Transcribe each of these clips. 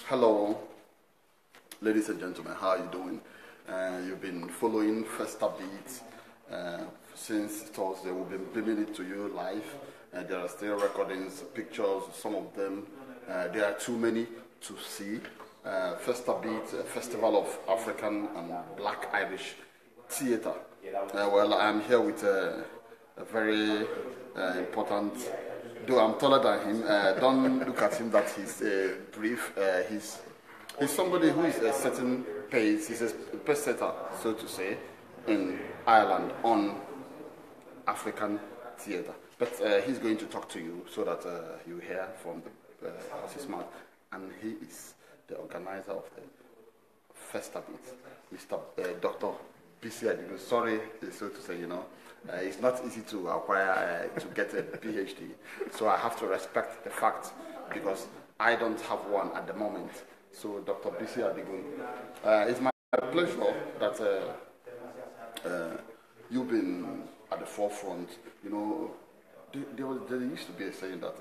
Hello, ladies and gentlemen, how are you doing? You've been following FESTABIT since Thursday. We've been bringing it to you live. There are still recordings, pictures, some of them. There are too many to see. FESTABIT, Festival of African and Black Irish Theatre. Well, I'm here with a very important. Though I'm taller than him, don't look at him that he's brief. He's somebody who is a certain pace. He's a pace setter, so to say, in Ireland on African theatre. But he's going to talk to you so that you hear from the horse's mouth. And he is the organizer of the FESTABIT, Mr. Dr. BC Adigun. Sorry, so to say, it's not easy to acquire, to get a PhD. So I have to respect the fact because I don't have one at the moment. So Dr. BC Adigun, it's my pleasure that you've been at the forefront. There used to be a saying that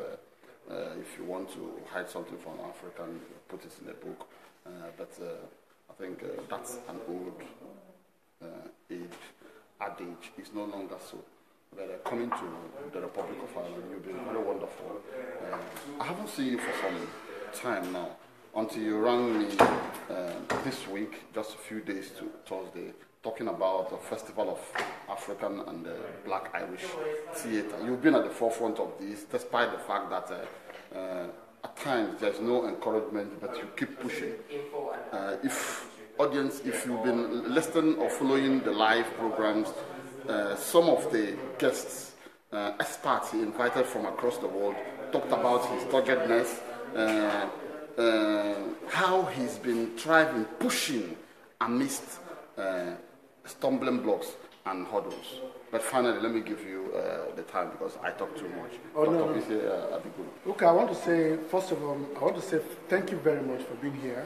if you want to hide something from an African, put it in a book. But I think that's an old adage is no longer so. But coming to the Republic of Ireland, you've been very wonderful. I haven't seen you for some time now, until you rang me this week, just a few days to Thursday, talking about the Festival of African and Black Irish Theatre. You've been at the forefront of this, despite the fact that at times there's no encouragement, but you keep pushing. If you've been listening or following the live programs, some of the guests, experts he invited from across the world, talked about his doggedness, how he's been thriving, pushing amidst stumbling blocks and hurdles. But finally, let me give you the time because I talk too much. Oh, no. Okay, I want to say, first of all, thank you very much for being here.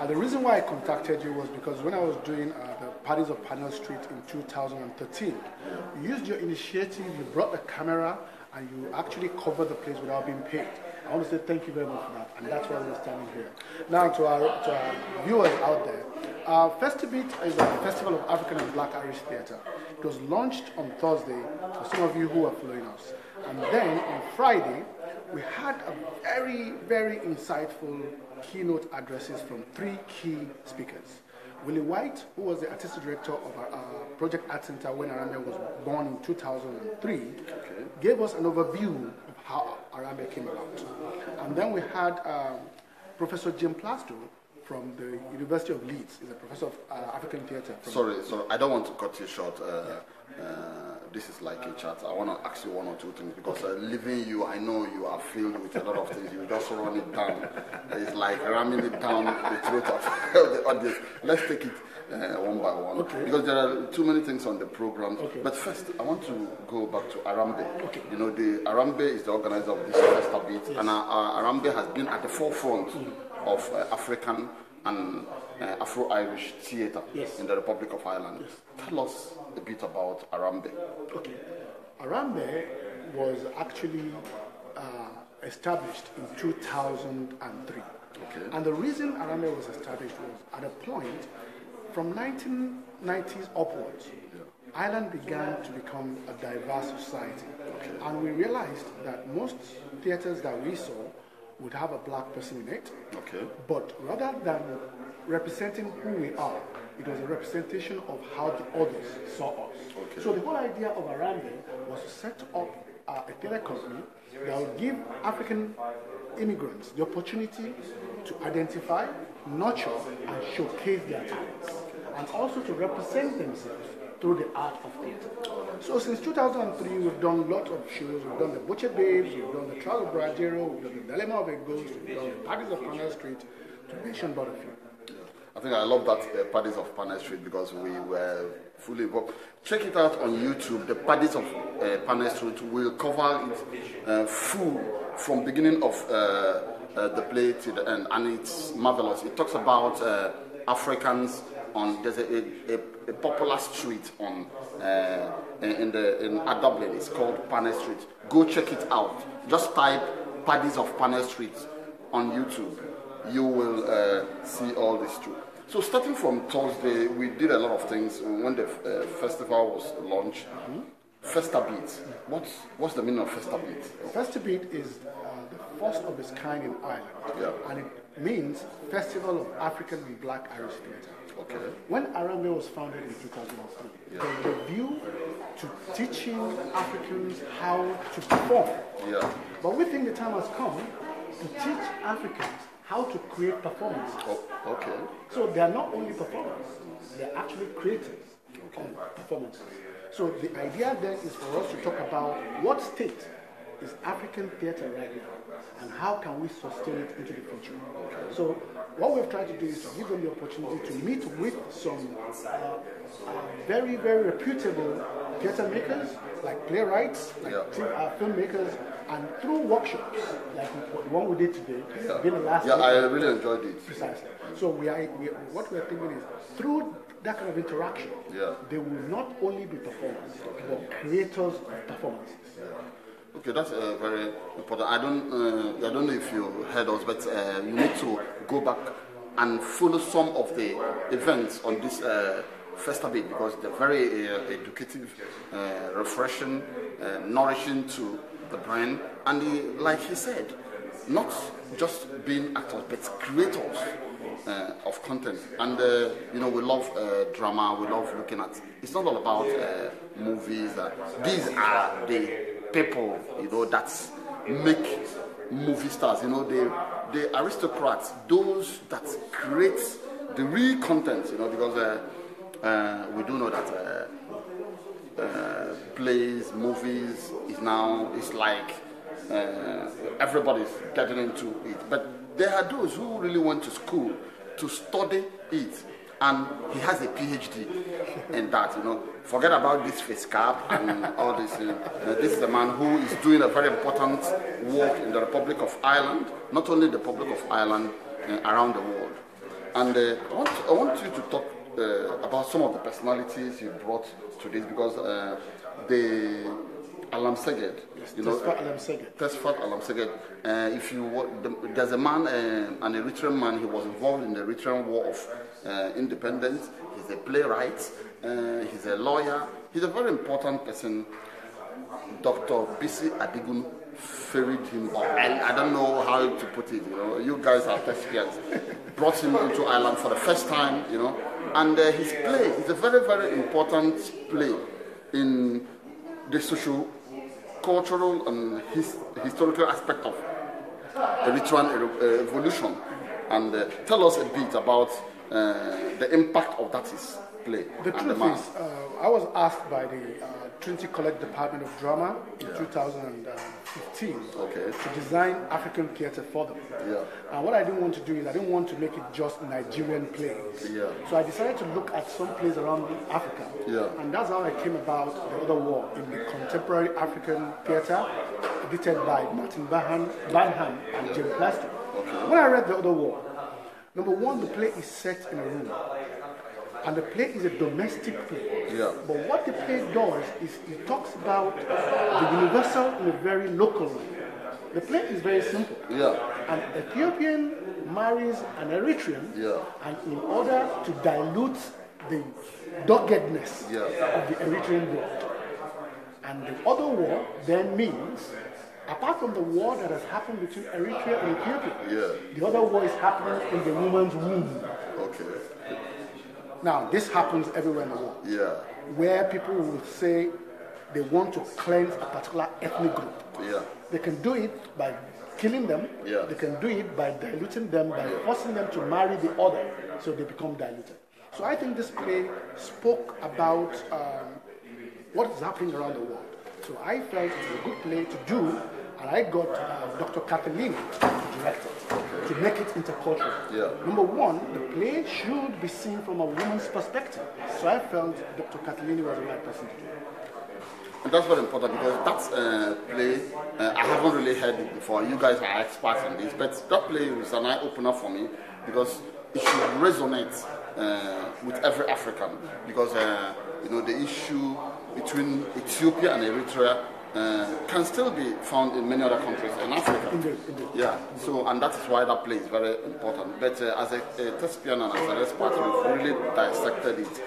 The reason why I contacted you was because when I was doing the Parties of Panel Street in 2013, you used your initiative, you brought the camera, and you actually covered the place without being paid. I want to say thank you very much for that, and that's why we're standing here. Now, to our viewers out there, FESTABIT is a Festival of African and Black Irish Theatre. It was launched on Thursday for some of you who are following us. And then on Friday, we had a very, very insightful keynote addresses from three key speakers. Willie White, who was the artistic director of our Project Art Center when Arambe was born in 2003, gave us an overview of how Arambe came about. And then we had Professor Jim Plasto from the University of Leeds. He's a professor of African theatre. Sorry, I don't want to cut you short. This is like a chat. I want to ask you one or two things because leaving you, I know you are filled with a lot of things. You just run it down. It's like ramming it down the throat of the audience. Let's take it one by one because there are too many things on the program. But first, I want to go back to Arambe. The Arambe is the organizer of this FESTABIT, and Arambe has been at the forefront of African and Afro-Irish theatre in the Republic of Ireland. Tell us a bit about Arambe. Arambe was actually established in 2003. And the reason Arambe was established was at a point from 1990s upwards, Ireland began to become a diverse society. And we realized that most theatres that we saw would have a black person in it. But rather than representing who we are, it was a representation of how the others saw us. So the whole idea of Arambe was to set up a theatre company that would give African immigrants the opportunity to identify, nurture, and showcase their talents, and also to represent themselves through the art of theatre. So since 2003, we've done a lot of shows. We've done the Butcher Babes, we've done the Trial of Brajero, we've done the Dilemma of a Ghost, we've done the Parties of Panel Street, to mention but a few. I think I love that Parties of Panel Street because we were fully involved. Check it out on YouTube. The Parties of Panel Street will cover it full from beginning of the play to the end, and it's marvelous. It talks about Africans on. There's a popular street on in Dublin. It's called Panel Street. Go check it out. Just type Parties of Panel Street on YouTube. you will see all this through. So starting from Thursday, we did a lot of things when the festival was launched. FESTABIT. What's the meaning of FESTABIT? FESTABIT is the first of its kind in Ireland, and it means Festival of African and Black Irish Theatre. Okay. When Arambe was founded in 2003, there was a view to teaching Africans how to perform. But we think the time has come to teach Africans how to create performances. Okay. So they are not only performers, they are actually creators of performances. So the idea then is for us to talk about what state is African theatre right now and how can we sustain it into the future. So what we've tried to do is to give them the opportunity to meet with some very, very reputable theatre makers, like playwrights, like filmmakers, and through workshops, like the one we did today, been the last week. I really enjoyed it. Precisely. So what we're thinking is, through that kind of interaction, they will not only be performers, but creators of performances. Okay, that's very important. I don't know if you heard us, but you need to go back and follow some of the events on this FESTABIT because they're very educative, refreshing, nourishing to the brain, and like he said, not just being actors, but creators of content. And we love drama. We love looking at. It's not all about movies. These are the people, that make movie stars. The aristocrats, those that create the real content. Because we do know that plays, movies it's like everybody's getting into it. But there are those who really went to school to study it, and he has a PhD in that. Forget about this face cap and all this. This is a man who is doing a very important work in the Republic of Ireland, not only the Republic of Ireland, around the world. And I want you to talk about some of the personalities you brought to this, because the Alam Seged, Tesfat Alam Seged. There's a man, an Eritrean man. He was involved in the Eritrean War of Independence. He's a playwright. He's a lawyer. He's a very important person. Dr. Bisi Adigun ferried him, or I don't know how to put it. You guys are thespians. Brought him into Ireland for the first time. And his play is a very, very important play in the social, cultural, and historical aspect of Eritrean evolution. And tell us a bit about the impact of that play. The truth is, I was asked by the Trinity College Department of Drama in 2015 to design African theatre for them. And what I didn't want to do is I didn't want to make it just Nigerian plays. So I decided to look at some plays around Africa. And that's how I came about The Other War in the contemporary African theatre, edited by Martin Banham and Jim Plastic. When I read The Other War, number one, the play is set in a room. And the play is a domestic play. But what the play does is it talks about the universal in a very local way. The play is very simple. An Ethiopian marries an Eritrean, and in order to dilute the doggedness of the Eritrean blood. And the other war then means, apart from the war that has happened between Eritrea and Ethiopia, the other war is happening in the woman's womb. Now, this happens everywhere in the world, where people will say they want to cleanse a particular ethnic group. They can do it by killing them. They can do it by diluting them, by forcing them to marry the other, so they become diluted. So I think this play spoke about what is happening around the world. So I felt it was a good play to do, and I got Dr. Kathleen to direct it, to make it intercultural. Number one, the play should be seen from a woman's perspective. So I felt Dr. Kathleen was the right person to do it. And that's very important, because that play, I haven't really heard it before. You guys are experts in this, but that play was an eye-opener for me, because it should resonate with every African, because the issue between Ethiopia and Eritrea can still be found in many other countries in Africa. Indeed. Yeah, so, and that is why that play is very important. But as a thespian and as an expert, we've really dissected it.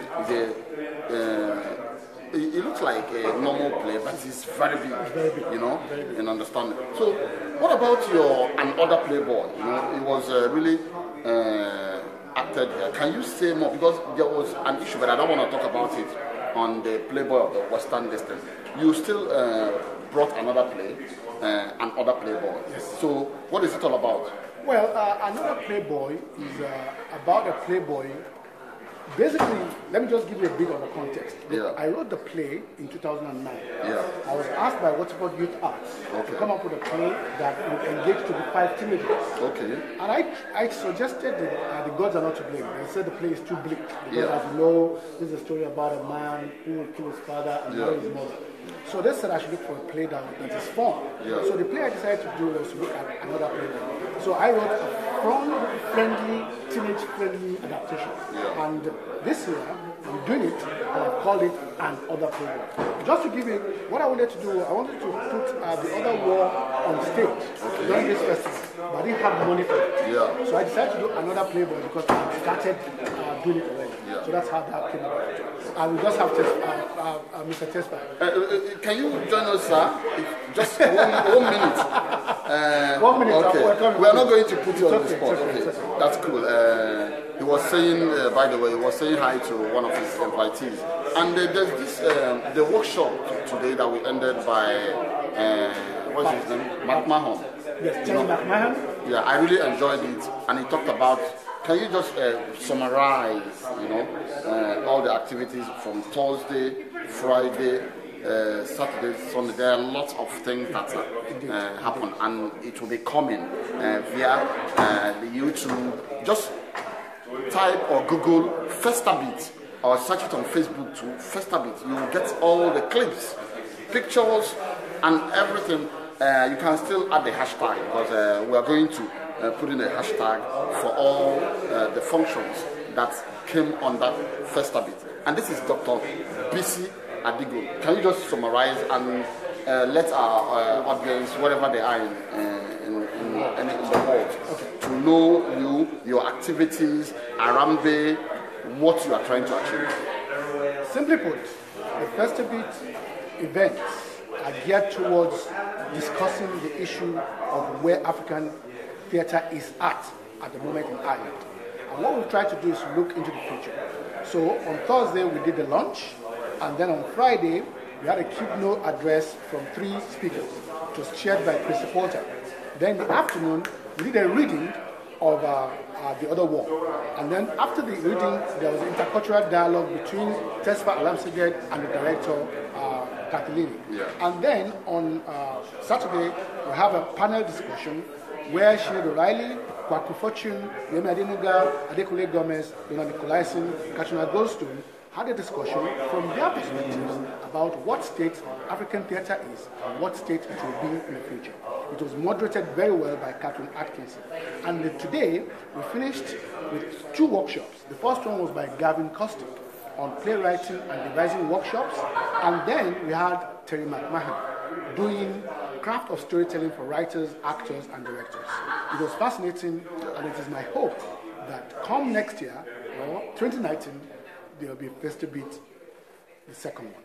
It looks like a normal play, but it's very big, you know, in understanding. So, what about your Another Playboy? You know, it was really acted here. Can you say more? Because there was an issue, but I don't want to talk about it on the Playboy of the Western Distance. You still brought another play, Another Playboy. Yes. So, what is it all about? Well, Another Playboy is about a playboy. Basically, let me just give you a bit of a context. Yeah. I wrote the play in 2009. Yeah. I was asked by Waterford Youth Arts to come up with a play that would engage to the 5 teenagers. Okay. And I suggested that the gods are not to blame. They said the play is too bleak. Because Yeah. as you know, this is a story about a man who will kill his father and marry his mother. So they said I should look for a play that is fun. Yeah. So the play I decided to do was to look at Another Playboy. So I wrote a fun-friendly, teenage-friendly adaptation. Yeah. And this year, I'm doing it, and I've called it Another Playboy. Just to give you what I wanted to do, I wanted to put The Other War on stage during this festival, but I didn't have money for it. Yeah. So I decided to do Another Playboy because I started doing it already. Yeah. So that's how that came about. And we just have Mr. Tesfa. Can you join us, sir? Just 1 minute. 1 minute. Okay. We are not going to put you on the okay, spot. it's Okay. That's cool. He was saying, by the way, he was saying hi to one of his invitees. And there's this, the workshop today that we ended by, what's his name? McMahon. Yes, Jerry McMahon. Yeah, I really enjoyed it. And he talked about, can you just summarize, you know, all the activities from Thursday, Friday, Saturday, Sunday? There are lots of things that happen, and it will be coming via the YouTube. Just type or Google FESTABIT or search it on Facebook too, FESTABIT. You will get all the clips, pictures, and everything. You can still add the hashtag because we are going to put in a hashtag for all the functions that came on that FESTABIT. And this is Dr. BC Adigo. Can you just summarize and let our audience, wherever they are in the world, to know you, your activities, Arambe, what you are trying to achieve? Simply put, the FESTABIT events are geared towards discussing the issue of where African theatre is at the moment in Ireland. And what we've tried to do is look into the future. So on Thursday we did the launch, and then on Friday we had a keynote address from 3 speakers. It was chaired by Chris Porter. Then in the afternoon we did a reading of The Other War. And then after the reading there was an intercultural dialogue between Tesfa Alamseged and the director Kathleen. Yeah. And then on Saturday, we have a panel discussion where Sinead O'Reilly, Kwaku Fortune, Yemi Adenuga, Adekunle Gomez, Donald Nicolaisen, Katrina Goldstone had a discussion from their perspectives about what state African theatre is and what state it will be in the future. It was moderated very well by Catherine Atkinson. And today, we finished with 2 workshops. The first one was by Gavin Kostick on playwriting and devising workshops, and then we had Terry McMahon doing craft of storytelling for writers, actors, and directors. It was fascinating, and it is my hope that come next year, or 2019, there will be FESTABIT, the second one.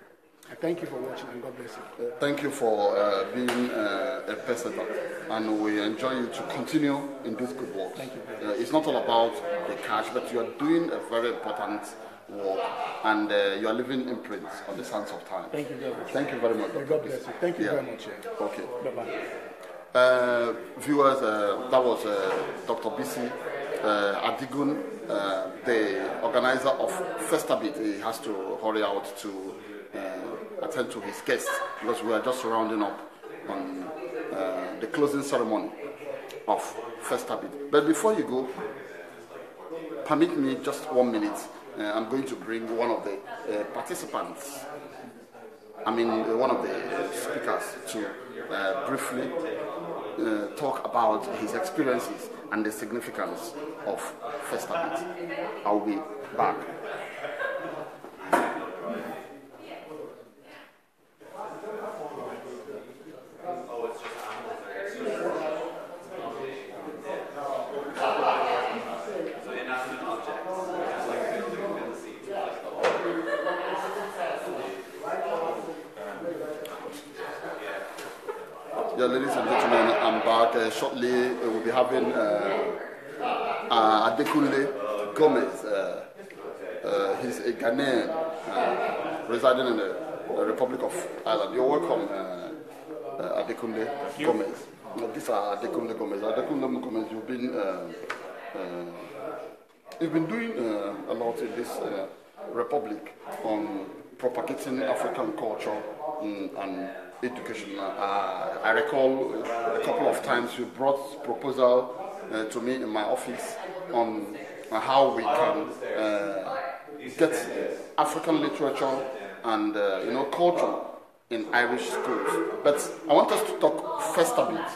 I thank you for watching, and God bless you. Thank you for being a person, and we enjoy you to continue in this good work. Thank you. It's not all about the cash, but you are doing a very important work, and you are leaving imprints on the sands of time. Thank you very much. Thank you very much. God bless you. Thank you very much. Okay. Bye-bye. Viewers, that was Dr. BC Adigun, the organizer of FESTABIT. He has to hurry out to attend to his guests because we are just rounding up on the closing ceremony of FESTABIT. But before you go, permit me just 1 minute. I'm going to bring one of the participants, one of the speakers, to briefly talk about his experiences and the significance of FESTABIT. I'll be back. Yeah, ladies and gentlemen, I'm back. Shortly, we'll be having Adekunle Gomez. He's a Ghanaian residing in the Republic of Ireland. You're welcome, Adekunle Gomez. These are Adekunle Gomez. Adekunle Gomez, you've been doing a lot in this republic on propagating African culture and education. I recall a couple of times you brought proposal to me in my office on how we can get African literature and culture in Irish schools. But I want us to talk FESTABIT.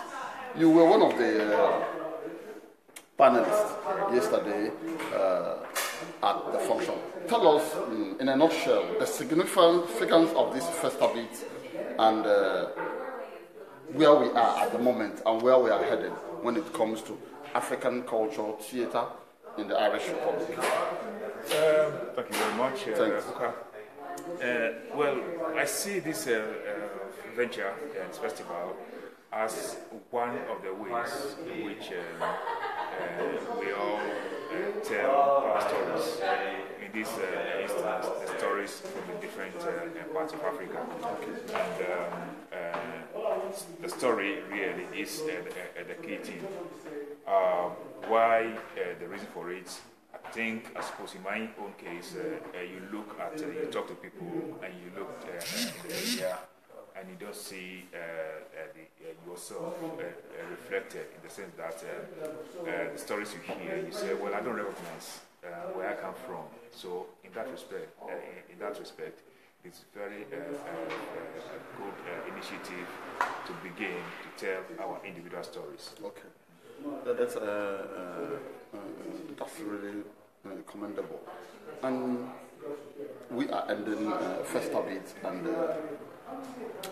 You were one of the panelists yesterday at the function. Tell us, in a nutshell, the significance of this FESTABIT and where we are at the moment and where we are headed when it comes to African culture, theatre in the Irish Republic. Thank you very much. Thanks. Well, I see this venture, this festival, as one of the ways in which we all tell our stories. In this instance, the stories from the different parts of Africa. And the story really is the key thing. Why the reason for it? I think, I suppose in my own case, you look at, you talk to people and you look in the area and you don't see yourself reflected in the sense that the stories you hear, you say, well, I don't recognize where I come from. So in that respect, it's very good initiative to begin to tell our individual stories. Okay. That's really commendable. And we are ending FESTABIT, and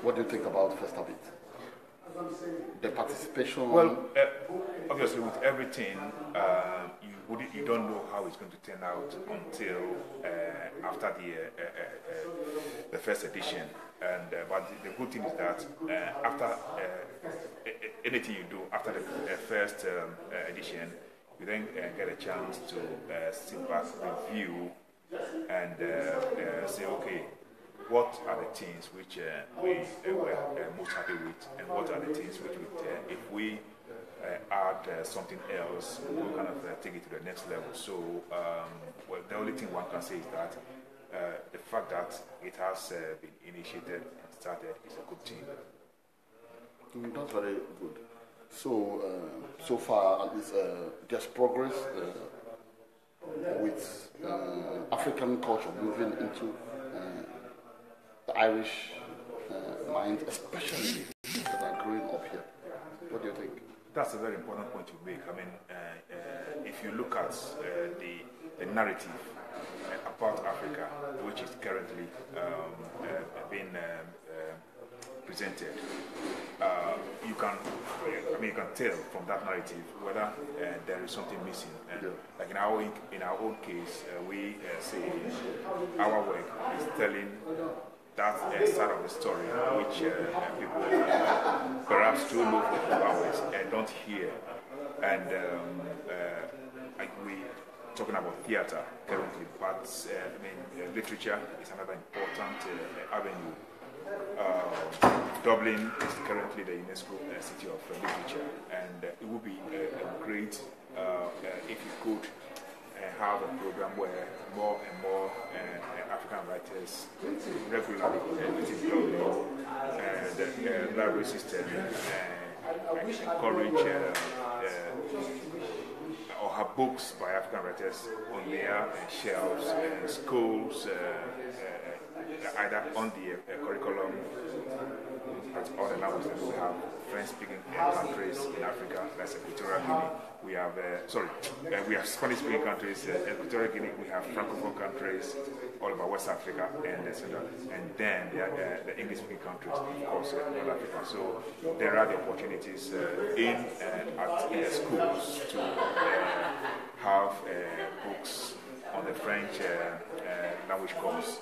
what do you think about FESTABIT? The participation? Well, obviously with everything, you don't know how it's going to turn out until after the first edition. And but the good thing is that after anything you do after the first edition, you then get a chance to sit back, review, and say, okay, what are the things which we were most happy with, and what are the things which if we add something else, we'll kind of take it to the next level. So, well, the only thing one can say is that the fact that it has been initiated and started is a good thing. That's very good. So, so far, at least, there's progress with African culture moving into the Irish mind, especially that are growing up here. What do you think? That's a very important point to make. I mean, if you look at the narrative about Africa, which is currently being presented, you can tell from that narrative whether there is something missing. Like in our own case, we say our work is telling that side of the story which people perhaps through low for 2 hours don't hear. And like we talking about theatre currently, but literature is another important avenue. Dublin is currently the UNESCO City of Literature, and it would be great if you could have a program where more and more African writers regularly visit Dublin, and the library system encourage or have books by African writers on their shelves in schools, either on the curriculum at other languages. We have French-speaking countries in Africa, that's Equatorial Guinea. We have we have Spanish-speaking countries, Equatorial Guinea. We have Francophone countries all over West Africa and Central, and then the English-speaking countries, of course, North Africa. So there are the opportunities in the schools to have books on the French language course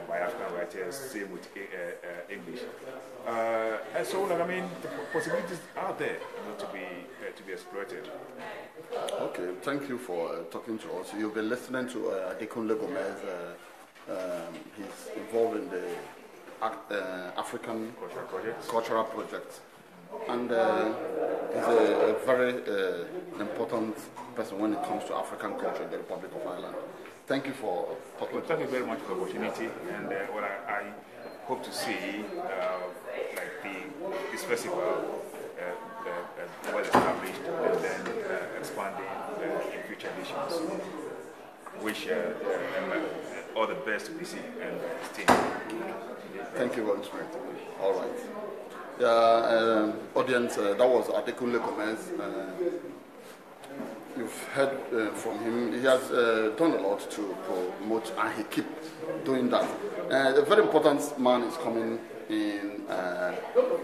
by African writers, same with English. And so, like, I mean, the possibilities are there, to be exploited. Okay, thank you for talking to us. You've been listening to Adekunle Gomez. He's involved in the African cultural project. And he's a very important person when it comes to African culture in the Republic of Ireland. Thank you for talking. Well, thank you very much for the opportunity, and what I hope to see, this festival well established and then expanding in future editions. Wish all the best to BC and his team. Thank you very much. All right. Audience, that was Adekunle Gomez. You've heard from him. He has done a lot to promote, and he keeps doing that. A very important man is coming in.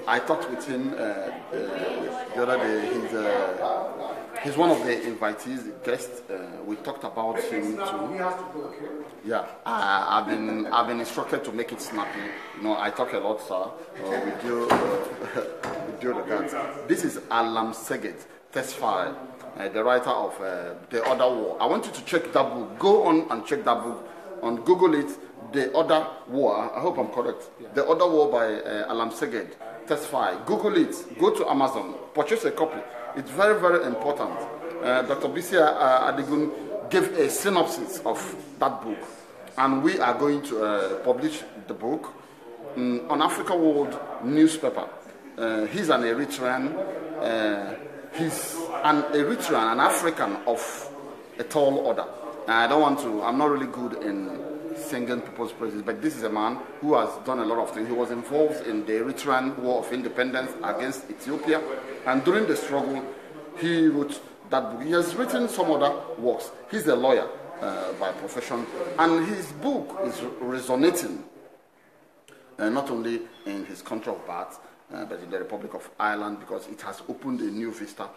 I talked with him the other day. He's one of the invitees, guests. We talked about him too. Yeah, I've been instructed to make it snappy. You know, I talk a lot, sir. We do that. This is Alam Seged Tesfaye, the writer of The Other War. I want you to check that book. Go on and check that book. On Google it, The Other War. I hope I'm correct. Yeah. The Other War by Alam Seged Tesfaye. Google it. Go to Amazon. Purchase a copy. It's very, very important. Dr. Bisia Adigun gave a synopsis of that book. And we are going to publish the book on Africa World newspaper. He's an Eritrean. He's an Eritrean, an African of a tall order. I'm not really good in singing people's praises, but this is a man who has done a lot of things. He was involved in the Eritrean War of Independence against Ethiopia, and during the struggle, he wrote that book. He has written some other works. He's a lawyer by profession, and his book is resonating not only in his country of birth, but in the Republic of Ireland, because it has opened a new vista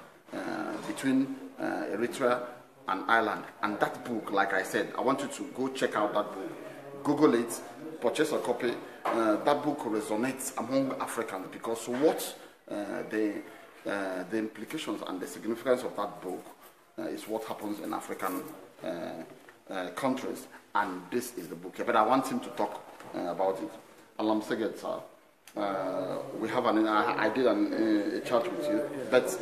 between Eritrea and Ireland. And that book, like I said, I want you to go check out that book. Google it, purchase a copy. That book resonates among Africans because what the implications and the significance of that book is what happens in African countries. And this is the book. But I want him to talk about it. Alam Seged, sir. We have I did a chat with you, but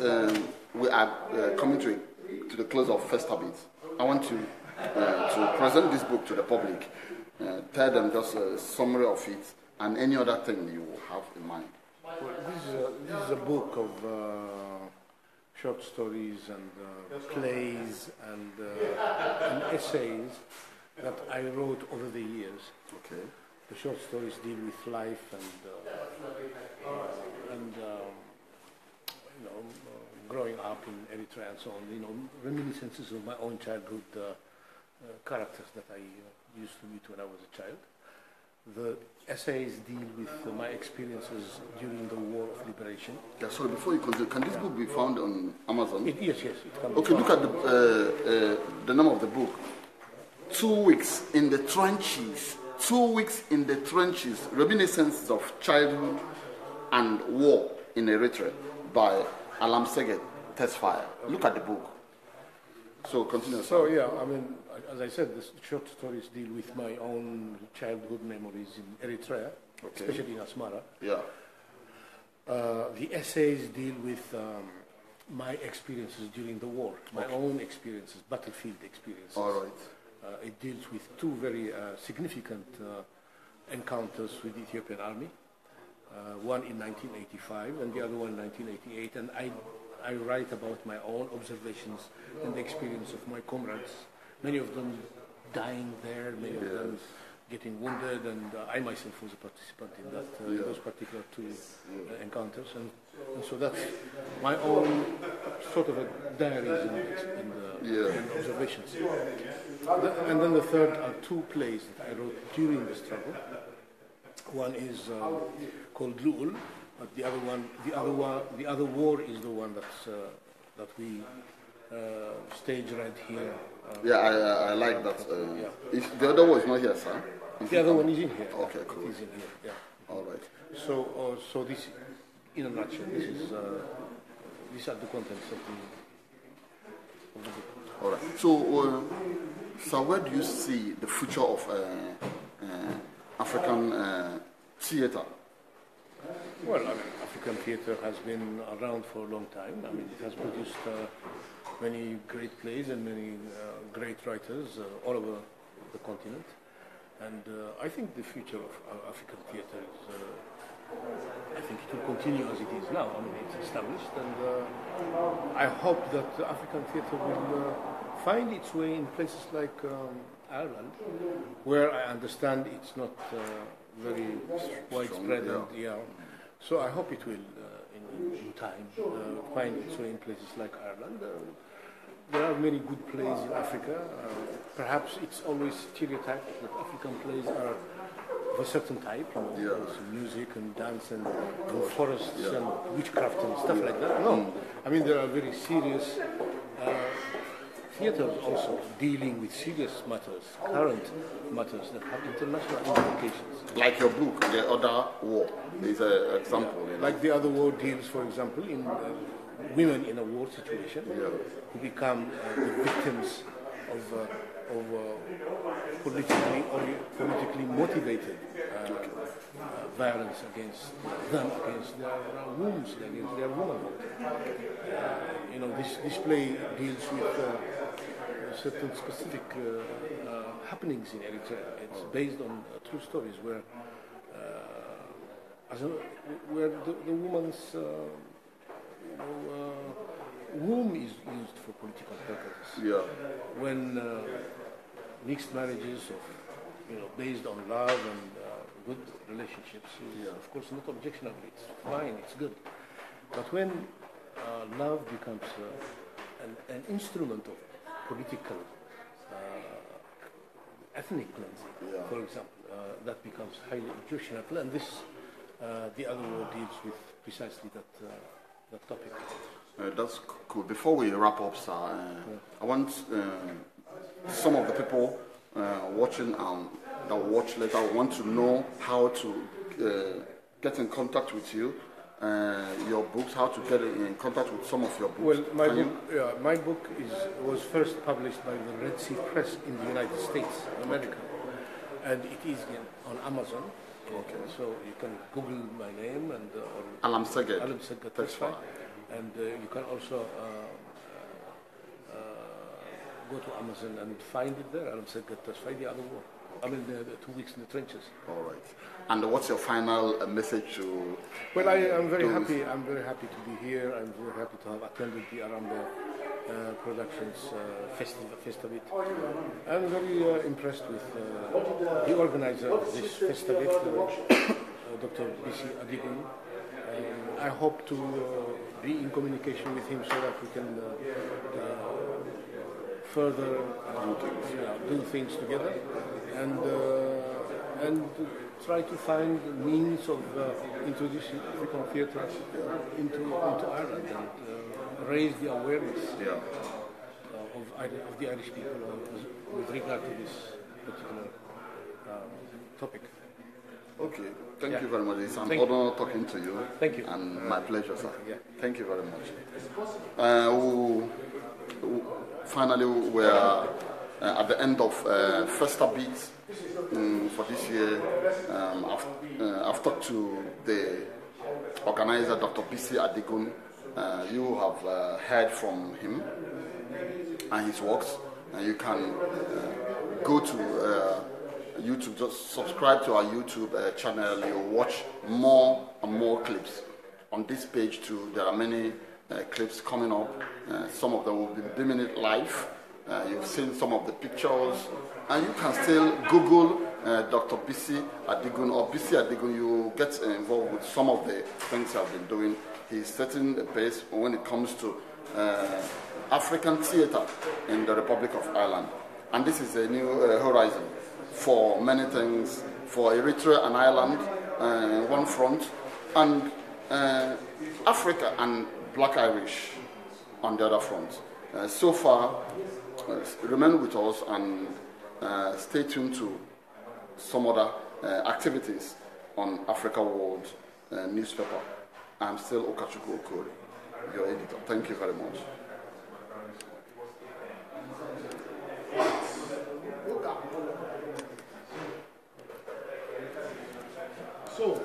we are coming to the close of FESTABIT. I want you to present this book to the public. Tell them just a summary of it and any other thing you have in mind. Well, this is a book of short stories and plays and essays that I wrote over the years. Okay. The short stories deal with life and growing up in Eritrea and so on. Reminiscences of my own childhood characters that I used to meet when I was a child. The essays deal with my experiences during the War of Liberation. Yeah, sorry, before you continue, can this book be found on Amazon? Yes, it can be okay, found. Look at the name of the book. 2 weeks in the trenches. 2 weeks in the trenches. Reminiscences of childhood and war in Eritrea by Alam Seged Tesfaye. Look at the book. So continue. So yeah, I mean, as I said, the short stories deal with my own childhood memories in Eritrea, especially in Asmara. Yeah. The essays deal with my experiences during the war, my own experiences, battlefield experiences. All right. It deals with two very significant encounters with the Ethiopian army, one in 1985 and the other one in 1988. And I write about my own observations and the experience of my comrades, many of them dying there, many of them getting wounded, and I myself was a participant in that those particular two encounters. And so that's my own sort of a diaries and observations. And then the third are two plays that I wrote during the struggle. One is called Lu'ul, but the other war is the one that we stage right here. Yeah, I like that. The other one is not here, sir. The other one is in here. Okay, cool. It is in here, yeah. All right. So this, in a nutshell, these are the contents of the book. All right. So, sir, where do you see the future of African theatre? Well, I mean, African theatre has been around for a long time. I mean, it has produced many great plays and many great writers all over the continent. And I think the future of African theatre is, I think it will continue as it is now. I mean, it's established, and I hope that African theatre will find its way in places like Ireland, where I understand it's not very widespread. Yeah. And, yeah. So I hope it will, in time, find its way in places like Ireland. There are many good plays in Africa. Perhaps it's always stereotyped that African plays are of a certain type, music and dance and forests and witchcraft and stuff like that. No, I mean, there are very serious theaters also dealing with serious matters, current matters that have international implications. Like your book, The Other War, is an example. Like The Other War deals, for example, in women in a war situation who become the victims of politically motivated violence against them, against their wombs, against their womanhood. This play deals with certain specific happenings in Eritrea. It's based on true stories where the woman's womb is used for political purposes. Yeah. When mixed marriages based on love and good relationships is of course not objectionable. It's fine. It's good. But when love becomes an instrument of political, ethnic cleansing, for example, that becomes highly objectionable. And this, The Other War deals with precisely that topic. That's cool. Before we wrap up, sir, I want some of the people watching that will watch later want to know how to get in contact with you, your books, how to get in contact with some of your books. Well, my book was first published by the Red Sea Press in the United States, America, and it is on Amazon. Okay. So you can Google my name and Alam Seged. Tesfaye. And you can also go to Amazon and find it there. Alam Seged Tesfaye, The Other War. I mean, the 2 weeks in the trenches. All right. And what's your final message to? Well, I'm very happy. I'm very happy to be here. I'm very happy to have attended the Arambe Productions FESTABIT. I'm very impressed with the organizer of this FESTABIT, Dr. B.C. Adigun. I hope to be in communication with him so that we can further do things together and try to find means of introducing African theatre into Ireland and raise the awareness of the Irish people with regard to this particular topic. Okay, thank you very much. It's an honor talking to you. Thank you. And my pleasure, sir. Thank you very much. Finally, we're at the end of FESTABIT for this year. I've talked to the organizer, Dr. B.C. Adigun. You have heard from him and his works. And you can go to YouTube, just subscribe to our YouTube channel. You'll watch more and more clips. On this page too, there are many clips coming up. Some of them will be beaming it live. You've seen some of the pictures, and you can still Google Dr. B.C. Adigun or B.C. Adigun. You get involved with some of the things I've been doing. He's setting the pace when it comes to African theatre in the Republic of Ireland, and this is a new horizon for many things, for Eritrea and Ireland one front, and Africa and Black Irish on the other front. So far, remain with us and stay tuned to some other activities on Africa World newspaper. I'm still Okachukwu Okori, your editor. Thank you very much. So